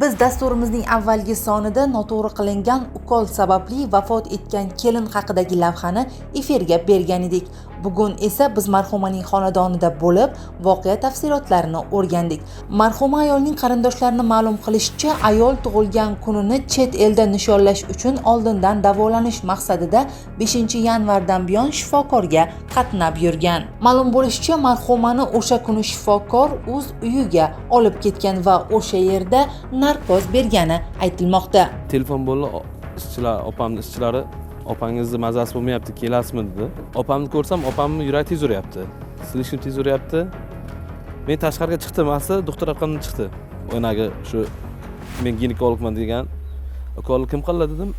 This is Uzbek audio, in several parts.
Biz dasturimizning avvalgi sonida noto'g'ri qilingan ukol sababli vafot etgan kelin haqidagi lavhani efirga bergan edik. Bugun esa biz marhumaning xonadonida bo'lib, voqea tafsilotlarini o'rgandik. Marhuma ayolning qarindoshlarini ma'lum qilishicha, ayol tug'ilgan kunini chet elda nishonlash uchun oldindan davolanish maqsadida 5-yanvardan buyon shifokorga qatnab yurgan. Ma'lum bo'lishicha, marhumani o'sha kuni shifokor o'z uyiga olib ketgan va o'sha yerda narkoz bergani aytilmoqda. Telefon bo'ldi, opamning ishchilari opangizni mazasi bo'lmayapti, kelasizmi dedi. Opamni ko'rsam, opamning yuragi tez uryapti. Slishim tez uryapti. Men tashqariga chiqdim, asli doktor raqamdan chiqdi. O'ynaga shu men ginekologman degan. Ukolni kim qildi dedim.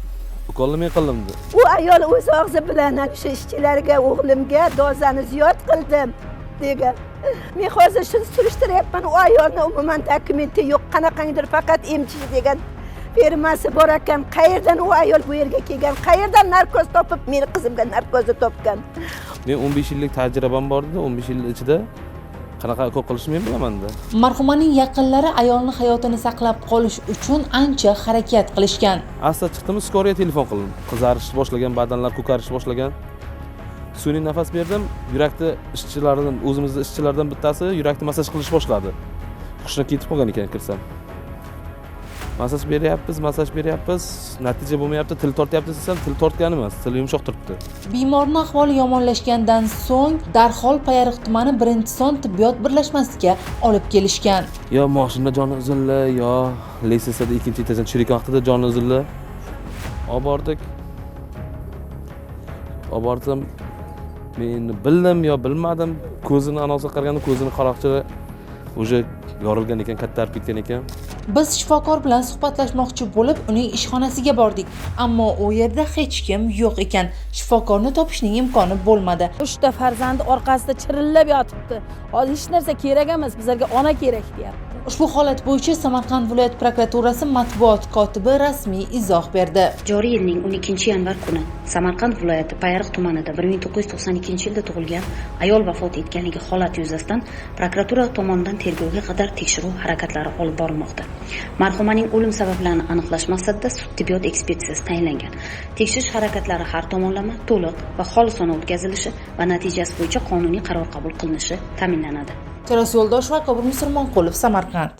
Ukolni men qildim dedi. U ayol o'z og'zi bilan shu ishchilarga, o'g'limga dozani ziyod qildim degan. Men hozir shuni surishtiryapman, u ayolni umuman dokumenti yo'q, qanaqangidir faqat emchish degan firmasi bor ekan. Qayerdan u ayol bu yerga kelgan? Qayerdan narkoz topib, meni qizimga narkozni topgan? Men 15 yillik tajribam bor edi, 15 yil ichida qanaqa ukol qilishni men bilaman-da. Marhumaning yaqinlari ayolning hayotini saqlab qolish uchun ancha harakat qilishgan. Asli chiqdim, skoriya telefon qildim. Qizarish boshlagan, badanlar ko'karish boshlagan. Sun'iy nafas berdim. Yurakni ishchilaridan, o'zimizning ishchilardan bittasi yurakni massaj qilish boshladi. Hushni ketib qolgan ekan kirsam. Massaj beryapmiz, natija bo'lmayapti, til tortyapti desam, til tortgan emas, til yumshoq turibdi. Bemorning ahvoli yomonlashgandan so'ng darhol Payariq tumani 1-son tibbiyot birlashmasiga olib kelishgan. Yo mashina joni uzildi, yo litsenziyada 2-etajdan tushirgan vaqtida joni uzildi. Obordim. Men bildim yo bilmadim, ko'zini anosiga qaraganda ko'zini qaroqchili уже yorilgan ekan, kattarib ketgan ekan. Biz shifokor bilan suhbatlashmoqchi bo'lib, uning ishxonasiga bordik, ammo u yerda hech kim yo'q ekan. Shifokorni topishning imkoni bo'lmadi. 3 ta farzandi orqasida chirillab yotibdi. Hozir hech narsa kerak emas, bizlarga ona kerak deyapti. Ushbu holat bo'yicha Samarqand viloyat prokuraturasi matbuot kotibi rasmiy izoh berdi. Joriy yilning 12-yanvar kuni Samarqand viloyati Payariq tumanida 1992-yilda tug'ilgan ayol vafot etganligi holati yuzasidan prokuratura tomonidan tergovga qadar tekshiruv harakatlari olib borilmoqda. Marhumaning o'lim sabablarini aniqlash maqsadida sud tibbiyot ekspertizasi tayinlangan. Tekshirish harakatlari har tomonlama, to'liq va xolisona o'tkazilishi va natijasi bo'yicha qonuniy qaror qabul qilinishi ta'minlanadi. Taras Yo'ldoshev va Qobur Musulmonqulov, Samarqand.